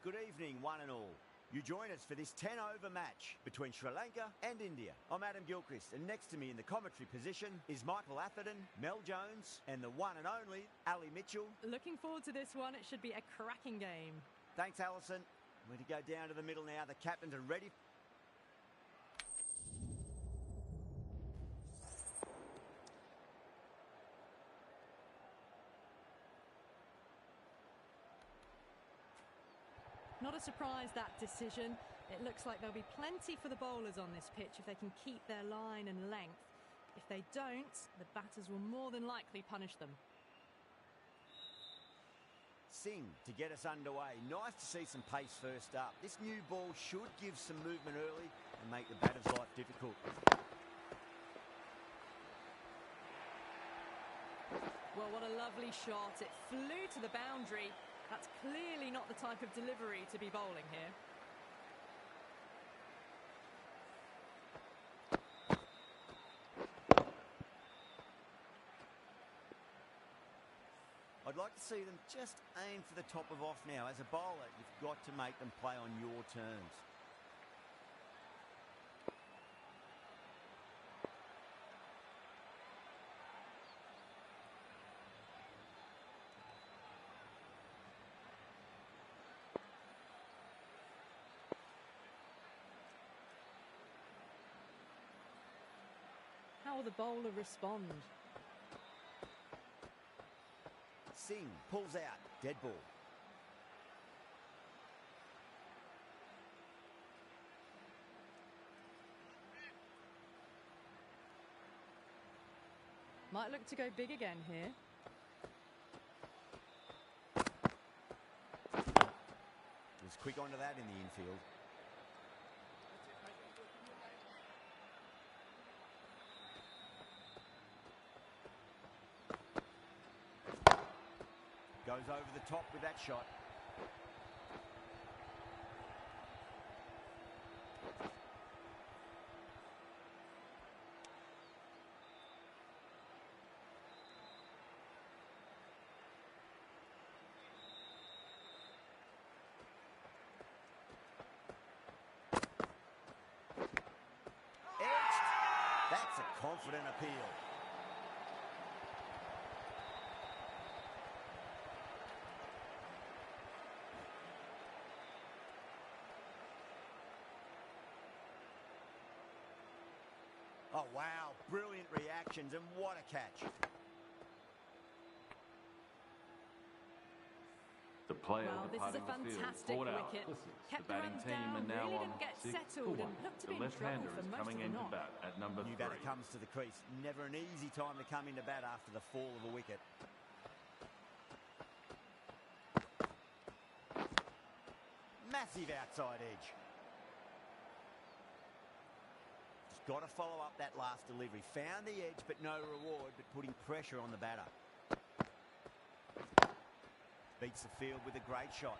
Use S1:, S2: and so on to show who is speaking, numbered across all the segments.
S1: Good evening, one and all. You join us for this 10-over match between Sri Lanka and India. I'm Adam Gilchrist, and next to me in the commentary position is Michael Atherton, Mel Jones, and the one and only Ali Mitchell.
S2: Looking forward to this one. It should be a cracking game.
S1: Thanks, Alison. We're to go down to the middle now. The captains are ready.
S2: Not a surprise, that decision. It looks like there'll be plenty for the bowlers on this pitch if they can keep their line and length. If they don't, the batters will more than likely punish them.
S1: Singh to get us underway. Nice to see some pace first up. This new ball should give some movement early and make the batter's life difficult.
S2: Well, what a lovely shot. It flew to the boundary. That's clearly not the type of delivery to be bowling here.
S1: I'd like to see them just aim for the top of off now. As a bowler, you've got to make them play on your terms.
S2: How will the bowler respond?
S1: Singh pulls out. Dead ball.
S2: Might look to go big again here.
S1: Was quick onto that in the infield. Goes over the top with that shot. Edged. That's a confident appeal. Oh, wow. Brilliant reactions, and what a catch.
S3: The player
S2: Well, this is a
S3: departing the field,
S2: fantastic
S3: brought out
S2: wicket.
S3: for six.
S2: Kept
S3: The
S2: the
S3: batting
S2: runs
S3: team
S2: down,
S3: are now
S2: really
S3: on
S2: didn't get
S3: 6
S2: settled
S3: for
S2: and
S3: 1.
S2: looked to
S3: The
S2: be in trouble
S3: left-hander
S2: for
S3: is
S2: most
S3: coming
S2: of the
S3: into
S2: knock.
S3: bat at number
S1: New
S3: 3.
S1: batter comes to the crease. Never an easy time to come into bat after the fall of a wicket. Massive outside edge. Just got to follow up that last delivery. Found the edge, but no reward, but putting pressure on the batter. Beats the field with a great shot.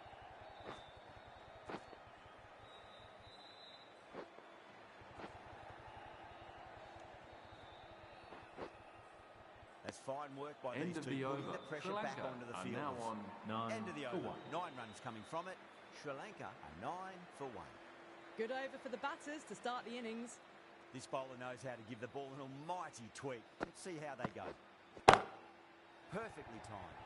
S1: That's fine work by
S3: End
S1: these
S3: of
S1: two,
S3: the
S1: putting
S3: over.
S1: the pressure
S3: Sri
S1: back
S3: Lanka
S1: onto the
S3: are
S1: field.
S3: now on 9
S1: End of the
S3: for
S1: over.
S3: 1.
S1: 9 runs coming from it. Sri Lanka are 9 for 1.
S2: Good over for the batters to start the innings.
S1: This bowler knows how to give the ball an almighty tweak. Let's see how they go. Perfectly timed.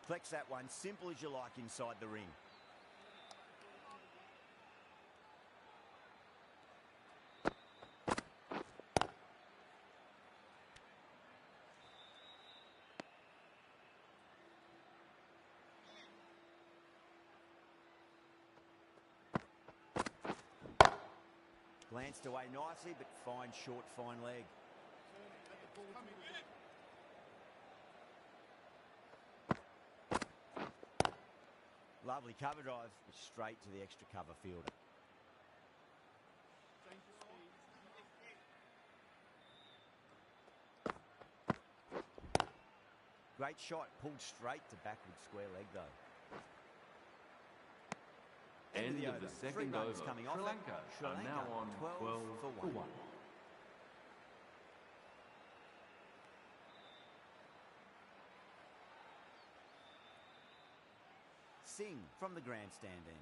S1: Flex that one, simple as you like inside the ring. Glanced away nicely, but fine short, fine leg. Lovely cover drive, straight to the extra cover fielder. Great shot, pulled straight to backward square leg though. End
S3: End
S1: of
S3: of
S1: the
S3: the
S1: over. 3
S3: second
S1: runs
S3: over.
S1: coming off
S3: Sri
S1: it.
S3: Lanka
S1: Sri
S3: are now
S1: Lanka,
S3: on
S1: 12 for 1. Singh from the grandstand end.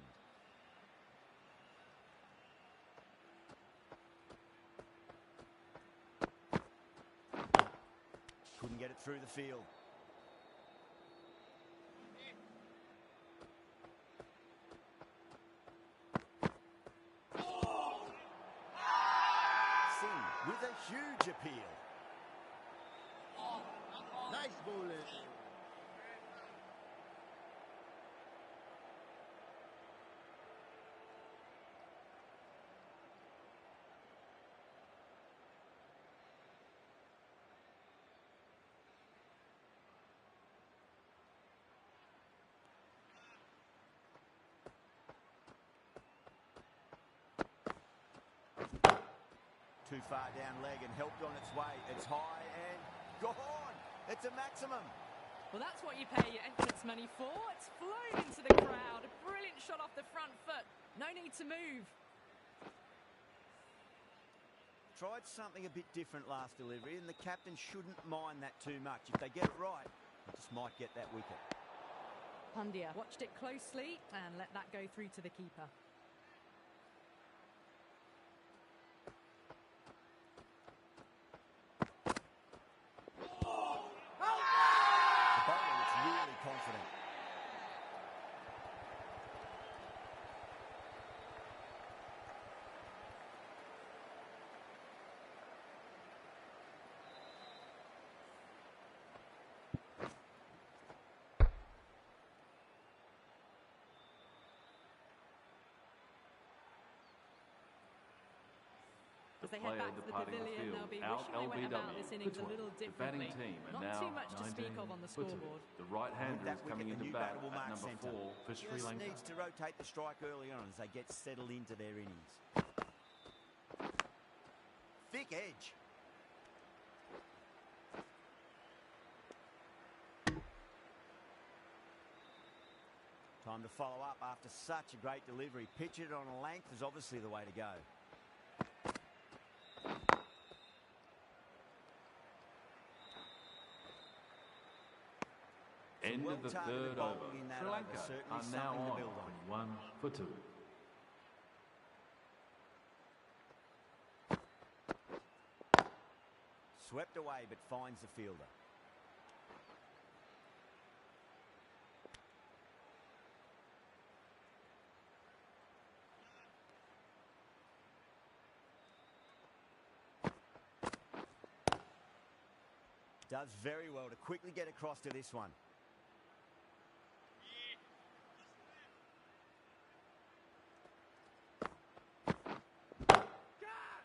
S1: Couldn't get it through the field. Singh with a huge appeal.
S4: Nice bowling.
S1: Too far down leg and helped on its way. It's high and gone. It's a maximum.
S2: Well, that's what you pay your entrance money for. It's flown into the crowd. A brilliant shot off the front foot. No need to move.
S1: Tried something a bit different last delivery, and the captain shouldn't mind that too much. If they get it right, they just might get that wicket.
S2: Pandya watched it closely and let that go through to the keeper.
S1: The bowler looks really confident.
S2: As they head
S3: Player
S2: back to the
S3: departing the
S2: pavilion,
S3: field.
S2: they'll be
S3: Out
S2: wishing they went about
S3: LBW.
S2: this innings a
S3: Football.
S2: little
S3: The batting
S2: differently.
S3: team are
S2: Not
S3: now
S2: too much to speak
S3: 19
S2: of on the
S3: footed.
S2: scoreboard.
S3: The right-hander
S1: That
S3: is
S1: wicket,
S3: coming
S1: the
S3: into
S1: new
S3: bat
S1: batter will
S3: at
S1: mark
S3: number
S1: centre.
S3: 4 for Sri
S1: Just
S3: Lanka.
S1: needs to rotate the strike early on as they get settled into their innings. Thick edge. Time to follow up after such a great delivery. Pitch it on a length is obviously the way to go.
S3: End of the
S1: well-targeted
S3: third
S1: bowling
S3: over.
S1: in that
S3: Sri
S1: over,
S3: Lanka
S1: certainly
S3: are now
S1: something to
S3: on
S1: build on.
S3: 1 for 2.
S1: Swept away but finds the fielder. Does very well to quickly get across to this one.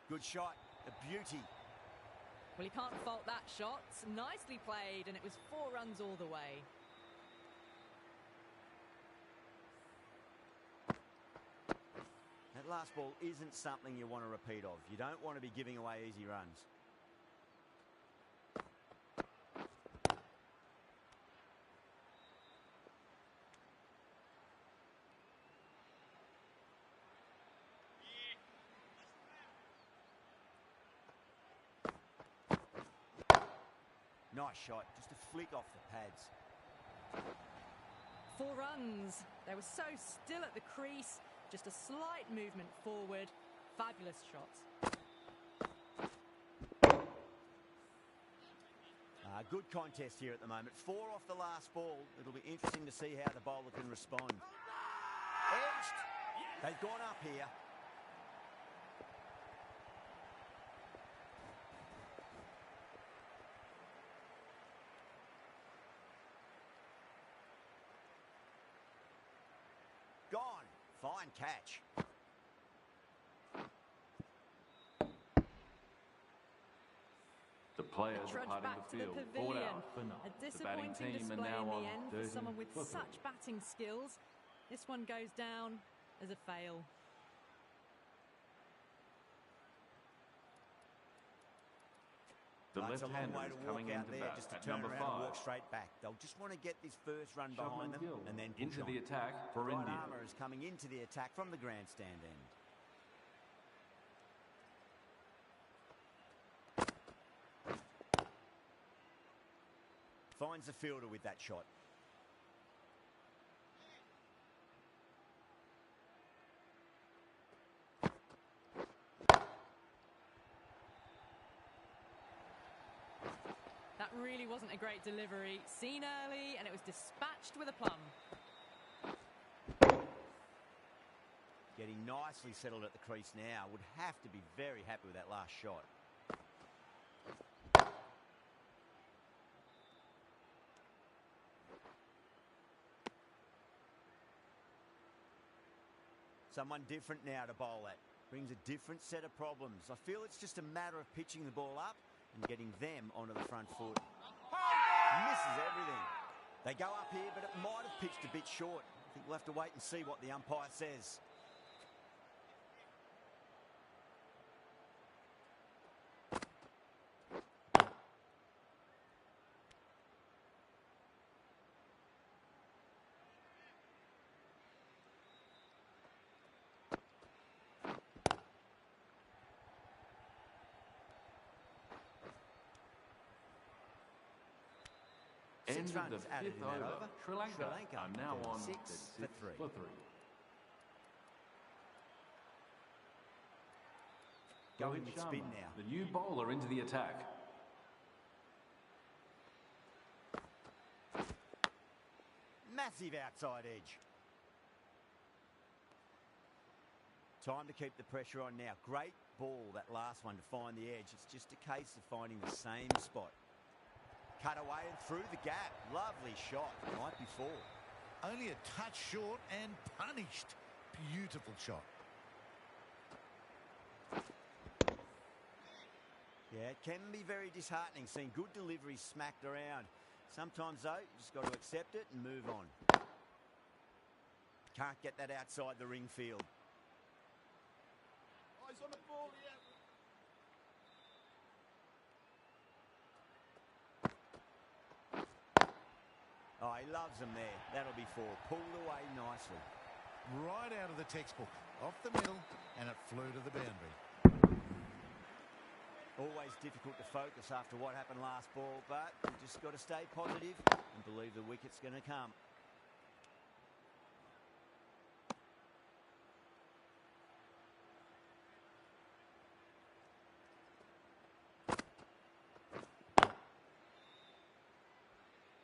S1: Good shot, a beauty.
S2: Well, you can't fault that shot. Nicely played, and it was 4 runs all the way.
S1: That last ball isn't something you want to repeat of. You don't want to be giving away easy runs. Nice shot, just a flick off the pads.
S2: 4 runs. They were so still at the crease. Just a slight movement forward. Fabulous shots.
S1: Good contest here at the moment. 4 off the last ball. It'll be interesting to see how the bowler can respond. Edged. They've gone up here. Gone. Fine catch.
S3: The players
S2: Trudge
S3: departing
S2: back
S3: the
S2: to the
S3: field. Ball
S2: pavilion.
S3: out for 9.
S2: A
S3: The batting
S2: disappointing
S3: team are
S2: display
S3: now
S2: in
S3: on
S2: the end for
S3: 30
S2: someone with
S3: for 3.
S2: such batting skills. This one goes down as a fail.
S3: The
S1: It's a long
S3: left-hander
S1: way
S3: is
S1: to
S3: coming
S1: walk out
S3: into
S1: there
S3: bat
S1: just to
S3: at
S1: turn
S3: number
S1: around and
S3: 5.
S1: walk straight back. They'll just want to get this first run behind them
S3: Gill
S1: and then push
S3: into
S1: on.
S3: the attack for
S1: Right
S3: India.
S1: armour is coming into the attack from the grandstand end. Finds the fielder with that shot.
S2: That really wasn't a great delivery. Seen early, and it was dispatched with a plum.
S1: Getting nicely settled at the crease now. Would have to be very happy with that last shot. Someone different now to bowl at. Brings a different set of problems. I feel it's just a matter of pitching the ball up and getting them onto the front foot. Misses everything. They go up here, but it might have pitched a bit short. I think we'll have to wait and see what the umpire says.
S3: End
S1: Six
S3: of
S1: runs
S3: the
S1: added
S3: fifth
S1: in that
S3: over.
S1: over.
S3: Sri Lanka are now on
S1: 6
S3: the
S1: for 3.
S3: for 3.
S1: Going
S3: Rohit
S1: with spin
S3: Sharma,
S1: now.
S3: the new bowler, into the attack.
S1: Massive outside edge. Time to keep the pressure on now. Great ball, that last one, to find the edge. It's just a case of finding the same spot. Cut away and through the gap. Lovely shot. Right before.
S4: Only a touch short and punished. Beautiful shot.
S1: Yeah, it can be very disheartening seeing good deliveries smacked around. Sometimes, though, you just got to accept it and move on. Can't get that outside the ring field.
S4: Eyes on the ball here.
S1: Oh, he loves them there. That'll be 4. Pulled away nicely.
S4: Right out of the textbook. Off the middle, and it flew to the boundary.
S1: Always difficult to focus after what happened last ball, but you just got to stay positive and believe the wicket's going to come.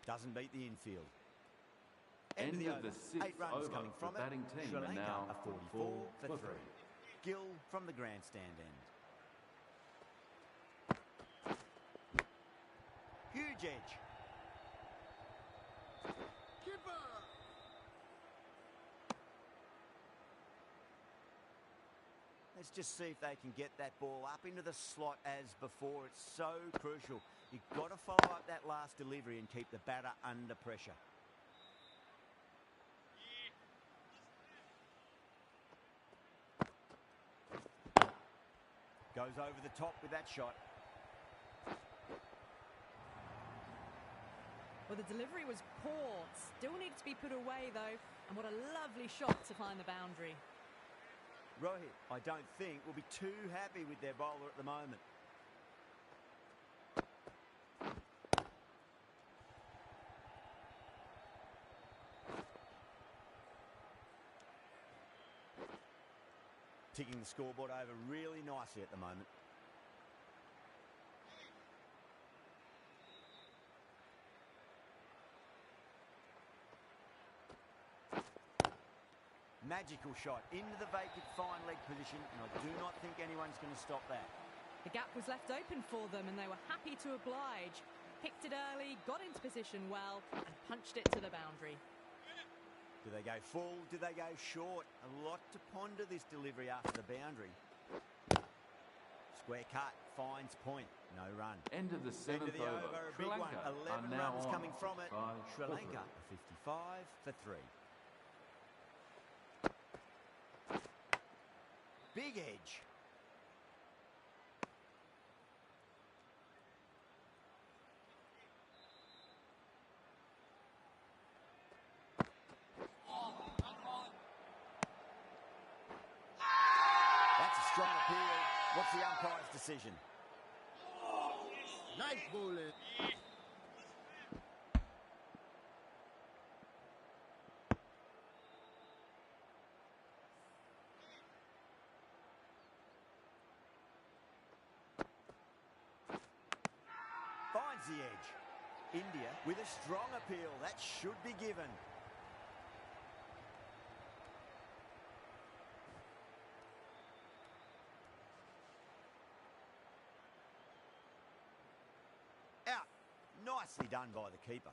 S1: Doesn't beat the infield.
S3: End
S1: the
S3: of
S1: over.
S3: the 6th
S1: 8 runs
S3: over.
S1: coming from
S3: The
S1: it.
S3: batting team
S1: Sri
S3: are
S1: Lanka
S3: now
S1: are 44 for 3. Gill from the grandstand end. Huge edge. Let's just see if they can get that ball up into the slot as before. It's so crucial. You've got to follow up that last delivery and keep the batter under pressure. Goes over the top with that shot.
S2: Well, the delivery was poor. Still needs to be put away, though. And what a lovely shot to find the boundary.
S1: Rohit, I don't think, will be too happy with their bowler at the moment. Ticking the scoreboard over really nicely at the moment. Magical shot into the vacant fine leg position, and I do not think anyone's going to stop that.
S2: The gap was left open for them, and they were happy to oblige. Picked it early, got into position well, and punched it to the boundary.
S1: Do they go full? Do they go short? A lot to ponder this delivery after the boundary. Square cut, finds point, no run.
S3: End of the 7th
S1: End of the over, a
S3: Sri
S1: big
S3: Lanka
S1: one. 11
S3: are now
S1: runs
S3: on
S1: coming from it.
S3: 55
S1: Sri
S3: for
S1: Lanka,
S3: 3.
S1: 55 for 3. Big edge. What's the umpire's decision?
S4: Nice bowling.
S1: Finds the edge. India with a strong appeal. That should be given. Out. Nicely done by the keeper.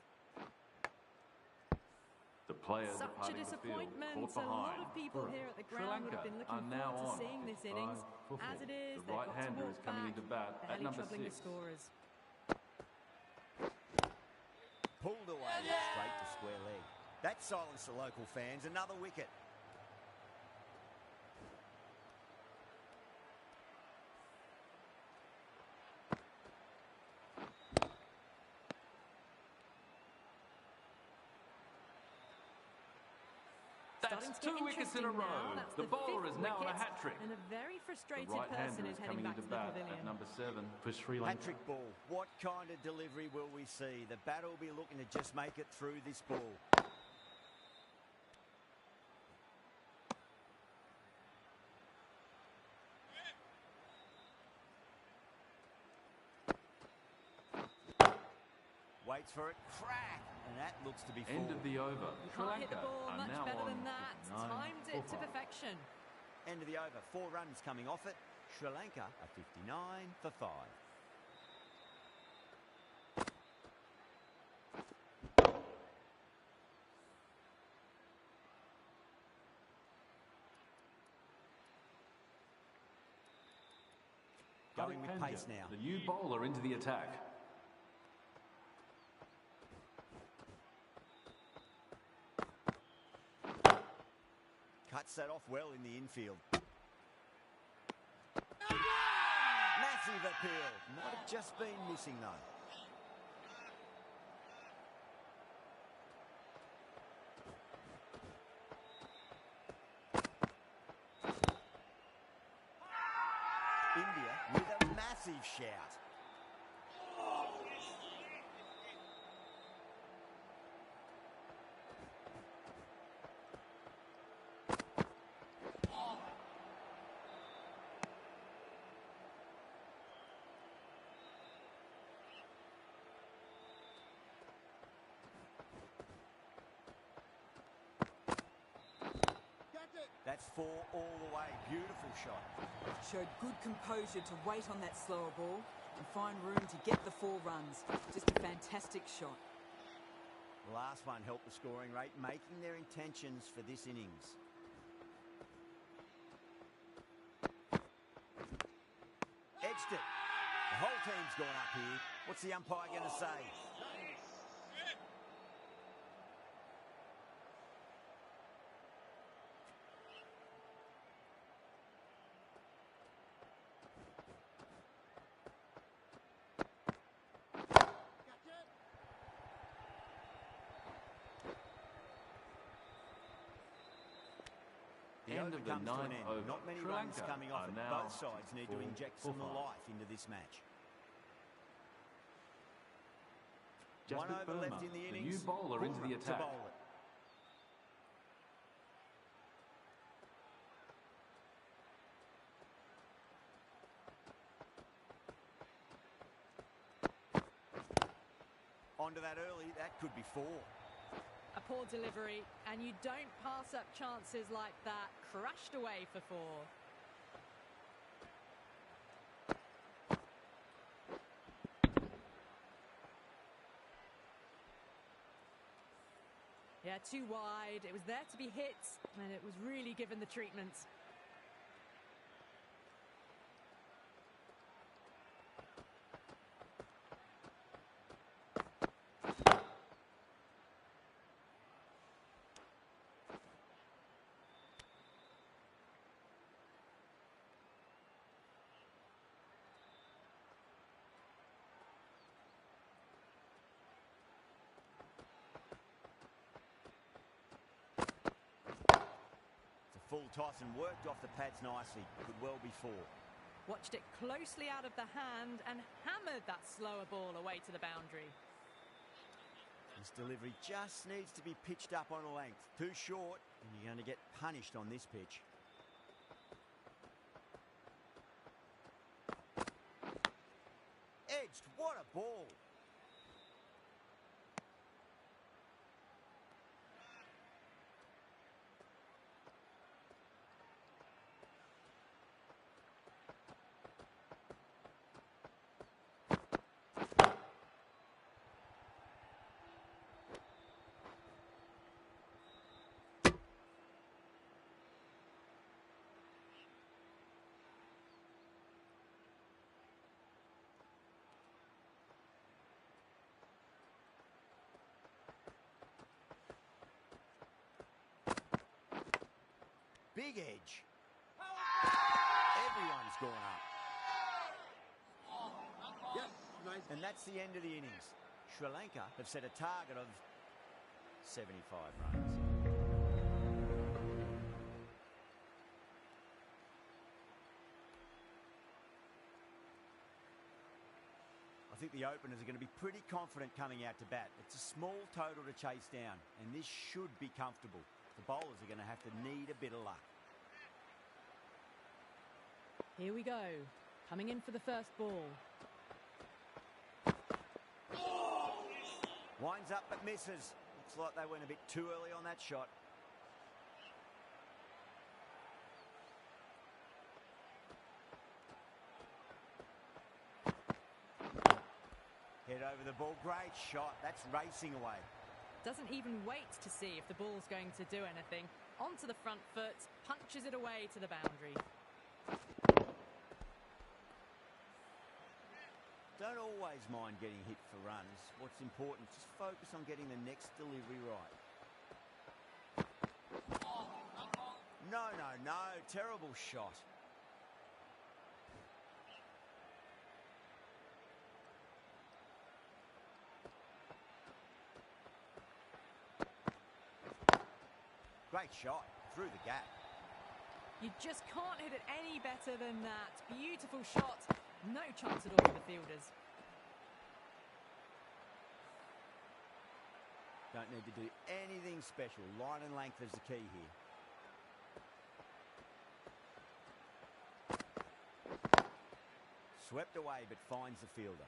S3: The player
S2: Such a
S3: departing the field,
S2: disappointment.
S3: caught
S2: A
S3: behind.
S2: lot of people
S3: For
S2: here at the
S3: Sri
S2: ground would
S3: Lanka
S2: have been
S3: are
S2: looking
S3: now
S2: forward to
S3: on
S2: seeing this
S3: 55
S2: innings.
S3: for
S2: As
S3: four.
S2: it is,
S3: The
S2: they've got to
S3: right-hander
S2: walk
S3: is coming
S2: back,
S3: into bat at
S2: barely
S3: number
S2: troubling the
S3: 6.
S2: scorers.
S1: Pulled away straight to square leg. That silenced the local fans. Another wicket.
S3: That's
S2: Starting to get
S3: 2 wickets in a
S2: interesting
S3: row.
S2: now. That's
S3: The bowler is
S2: fifth
S3: now on a
S2: wicket,
S3: hat-trick.
S2: and a very
S3: The
S2: frustrated
S3: right-hander
S2: person
S3: is
S2: is heading
S3: coming
S2: back
S3: into
S2: to the
S3: bat
S2: pavilion.
S3: at number 7 for Sri Lanka.
S1: Hat-trick ball. What kind of delivery will we see? The batter will be looking to just make it through this ball. Waits for it. Crack. And that looks to be full.
S3: End of the over.
S2: You
S3: Sri
S2: can't hit the
S3: Lanka
S2: ball
S3: are
S2: much
S3: now
S2: better
S3: on
S2: than that.
S3: 59
S2: Timed
S3: for
S2: it to
S3: 5.
S2: perfection.
S1: End of the over. 4 runs coming off it. Sri Lanka are 59 for 5. Going with pace now.
S3: The new bowler into the attack.
S1: Cuts that off well in the infield. Massive appeal. Might have just been missing though. India with a massive shout. That's 4 all the way. Beautiful shot.
S5: Showed good composure to wait on that slower ball and find room to get the 4 runs. Just a fantastic shot.
S1: The last one helped the scoring rate, making their intentions for this innings. Edged it. The whole team's gone up here. What's the umpire going to say? The
S3: End
S1: over
S3: of the
S1: comes to an
S3: ninth
S1: end.
S3: over.
S1: Not many
S3: Sri
S1: runs
S3: Lanka
S1: coming off
S3: are
S1: it.
S3: now
S1: Both sides need to
S3: 4
S1: inject
S3: for
S1: some
S3: 5.
S1: life into this match.
S3: Just
S1: One over left in the innings.
S3: new bowler into the
S1: Boomer
S3: attack.
S1: to bowl it. Onto that early. That could be 4.
S2: A poor delivery, and you don't pass up chances like that. Crushed away for 4. Yeah, too wide. It was there to be hit, and it was really given the treatment.
S1: Full toss and worked off the pads nicely. Could well be 4.
S2: Watched it closely out of the hand and hammered that slower ball away to the boundary.
S1: This delivery just needs to be pitched up on a length. Too short, and you're going to get punished on this pitch. Edged, what a ball! Big edge. Everyone's gone up.
S6: Yes, nice.
S1: And that's the end of the innings. Sri Lanka have set a target of 75 runs. I think the openers are going to be pretty confident coming out to bat. It's a small total to chase down, and this should be comfortable. The bowlers are going to have to need a bit of luck.
S2: Here we go. Coming in for the first ball.
S1: Winds up but misses. Looks like they went a bit too early on that shot. Head over the ball. Great shot. That's racing away.
S2: Doesn't even wait to see if the ball's going to do anything. Onto the front foot, punches it away to the boundary.
S1: Don't always mind getting hit for runs. What's important, just focus on getting the next delivery right. No, no, no. Terrible shot. Great shot. Through the gap.
S2: You just can't hit it any better than that. Beautiful shot. No chance at all for the fielders.
S1: Don't need to do anything special. Line and length is the key here. Swept away but finds the fielder.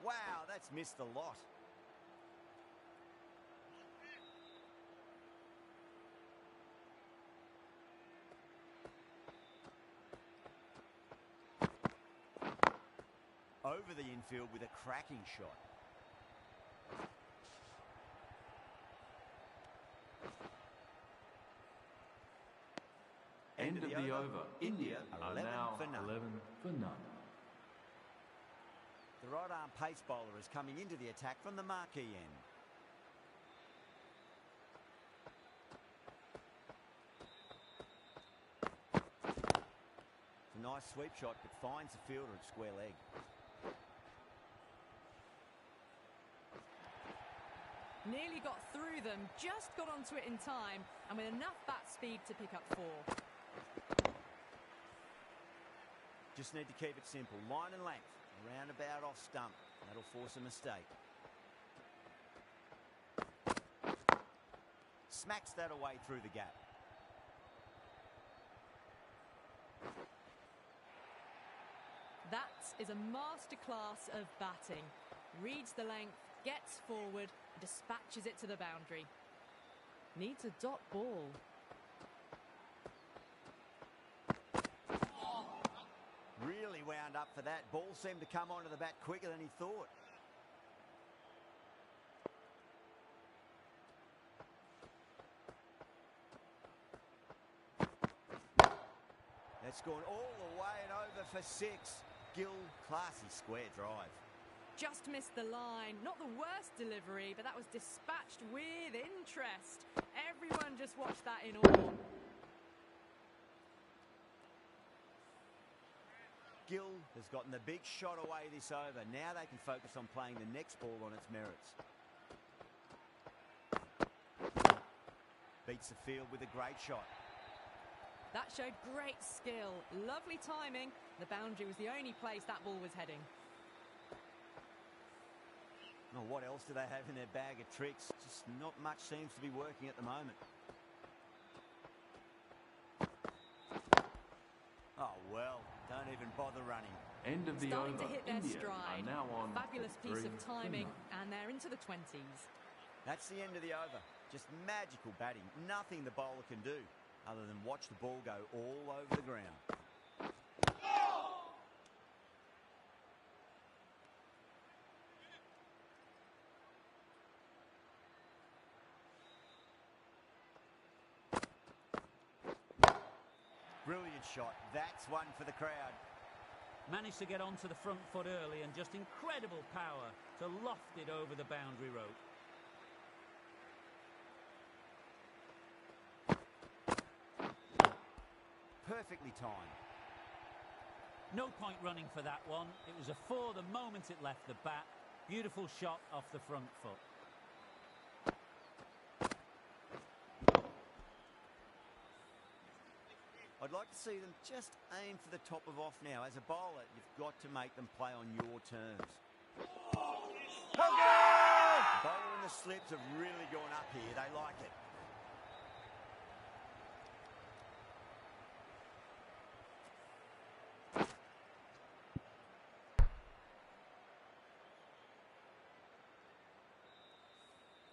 S1: Wow, that's missed a lot. Over the infield with a cracking shot.
S3: End of the over. India are
S1: 11
S3: now
S1: for none.
S3: 11 for none.
S1: The right arm pace bowler is coming into the attack from the marquee end. It's a nice sweep shot but finds the fielder at square leg.
S2: Nearly got through them, just got onto it in time, and with enough bat speed to pick up 4.
S1: Just need to keep it simple. Line and length. Roundabout off stump. That'll force a mistake. Smacks that away through the gap.
S2: That is a masterclass of batting. Reads the length, gets forward, dispatches it to the boundary. Needs a dot ball.
S1: Really wound up for that. Ball seemed to come onto the bat quicker than he thought. That's gone all the way and over for 6. Gill, classy square drive.
S2: Just missed the line. Not the worst delivery, but that was dispatched with interest. Everyone just watched that in awe.
S1: Gill has gotten the big shot away this over. Now they can focus on playing the next ball on its merits. Beats the field with a great shot.
S2: That showed great skill. Lovely timing. The boundary was the only place that ball was heading.
S1: Oh, what else do they have in their bag of tricks? Just not much seems to be working at the moment. Oh, well, don't even bother running.
S3: End of the
S2: Starting
S3: over.
S2: to hit their
S3: India
S2: stride.
S3: are now on
S2: Fabulous piece of
S3: 3-0.
S2: timing, and they're into the 20s.
S1: That's the end of the over. Just magical batting. Nothing the bowler can do other than watch the ball go all over the ground. Brilliant shot. That's one for the crowd.
S6: Managed to get onto the front foot early and just incredible power to loft it over the boundary rope.
S1: Perfectly timed.
S6: No point running for that one. It was a four the moment it left the bat. Beautiful shot off the front foot.
S1: I'd like to see them just aim for the top of off now. As a bowler, you've got to make them play on your terms. The bowler and the slips have really gone up here. They like it.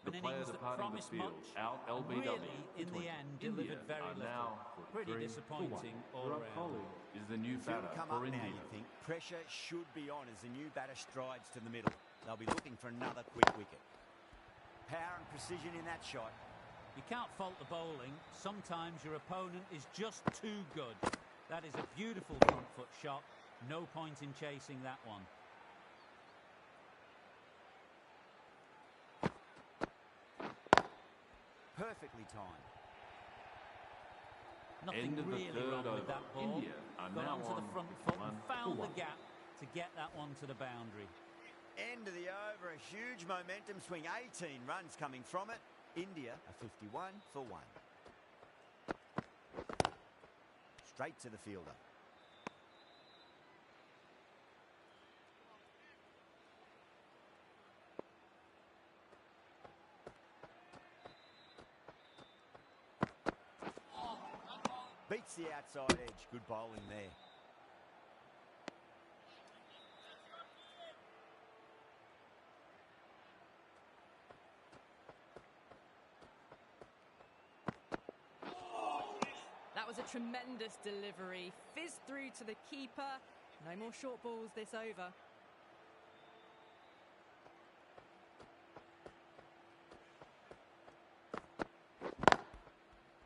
S3: The
S6: An
S3: player
S6: innings that
S3: departing the
S6: promised
S3: field,
S6: much,
S3: out LBW.
S6: really, in the end,
S3: India
S6: delivered very
S3: are
S6: little.
S3: now
S6: Pretty
S3: 3-1.
S6: disappointing all
S3: Virat
S6: round.
S3: Kohli is the new
S1: Field
S3: batter
S1: come
S3: for
S1: up now,
S3: India.
S1: you think. Pressure should be on as the new batter strides to the middle. They'll be looking for another quick wicket. Power and precision in that shot.
S6: You can't fault the bowling. Sometimes your opponent is just too good. That is a beautiful front foot shot. No point in chasing that one.
S1: Perfectly timed.
S6: Nothing
S3: End of the
S6: really
S3: third
S6: wrong with
S3: over.
S6: that ball.
S3: India are
S6: Got
S3: now
S6: onto the
S3: on
S6: front
S3: with
S6: foot
S3: one
S6: and found
S3: for
S6: the
S3: one.
S6: gap to get that one to the boundary.
S1: End of the over. A huge momentum swing. 18 runs coming from it. India are 51 for 1. Straight to the fielder. Beats the outside edge. Good bowling there.
S2: That was a tremendous delivery. Fizzed through to the keeper. No more short balls this over.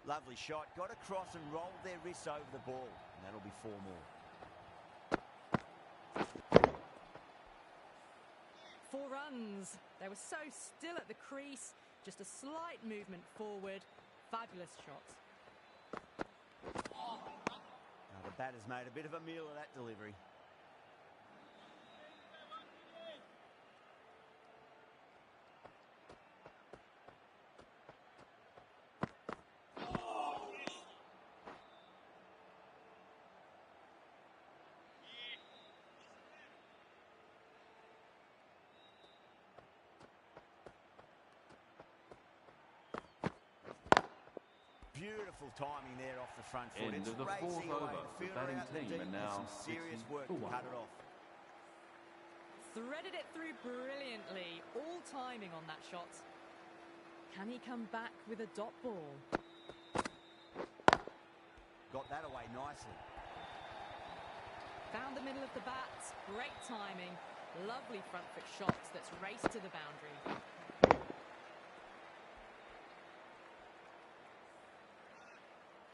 S1: Lovely shot. Got across and rolled their wrists over the ball. And that'll be 4 more.
S2: 4 runs. They were so still at the crease. Just a slight movement forward. Fabulous shot.
S1: Now the batter's made a bit of a meal of that delivery. Beautiful timing there off the front foot.
S3: End
S1: It's
S3: of the
S1: racing
S3: fourth
S1: away.
S3: over.
S1: The
S3: The
S1: fielder
S3: batting
S1: out in the
S3: team
S1: deep
S3: are
S1: with
S3: now
S1: some serious
S3: 60
S1: work
S3: for
S1: to
S3: 1.
S1: cut it off.
S2: Threaded it through brilliantly. All timing on that shot. Can he come back with a dot ball?
S1: Got that away nicely.
S2: Found the middle of the bat. Great timing. Lovely front foot shots that's raced to the boundary.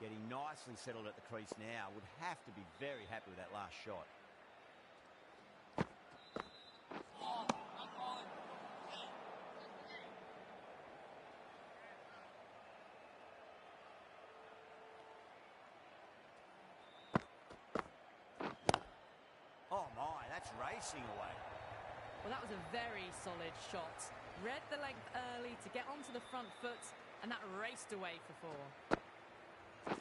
S1: Getting nicely settled at the crease now. Would have to be very happy with that last shot. Oh my, that's racing away.
S2: Well, that was a very solid shot. Read the length early to get onto the front foot, and that raced away for 4.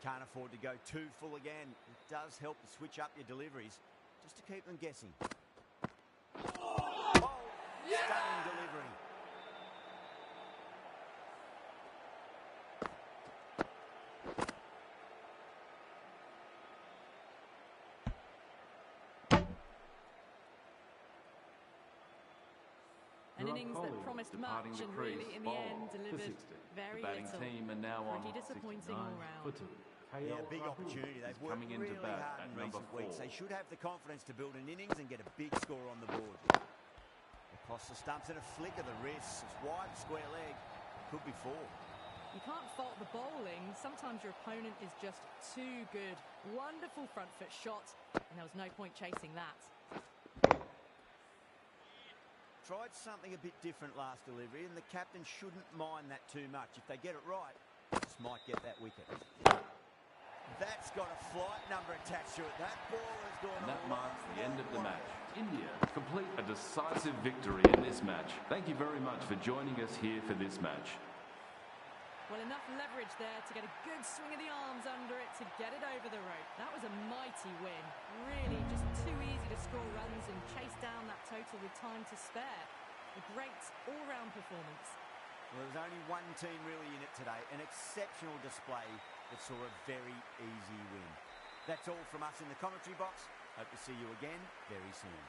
S1: Can't afford to go too full again. It does help to switch up your deliveries, just to keep them guessing. Oh, stunning delivery.
S2: An innings that promised much and really, in the end, delivered very little.
S3: Team are now on
S2: Pretty disappointing all round.
S1: Yeah, big opportunity. They've worked
S3: coming into
S1: really
S3: bat
S1: hard
S3: at
S1: in
S3: number
S1: recent
S3: 4.
S1: weeks. They should have the confidence to build an innings and get a big score on the board. Across the stumps and a flick of the wrists. It's wide, square leg. Could be 4.
S2: You can't fault the bowling. Sometimes your opponent is just too good. Wonderful front foot shot, and there was no point chasing that.
S1: Tried something a bit different last delivery, and the captain shouldn't mind that too much. If they get it right, just might get that wicket. That's got a flight number attached to it. That ball has gone.
S3: And that
S1: a
S3: marks
S1: long,
S3: the end of the
S1: long way.
S3: match. India complete a decisive victory in this match. Thank you very much for joining us here for this match.
S2: Well, enough leverage there to get a good swing of the arms under it to get it over the rope. That was a mighty win. Really just too easy to score runs and chase down that total with time to spare. A great all-round performance.
S1: Well, there was only one team really in it today. An exceptional display that saw a very easy win. That's all from us in the commentary box. Hope to see you again very soon.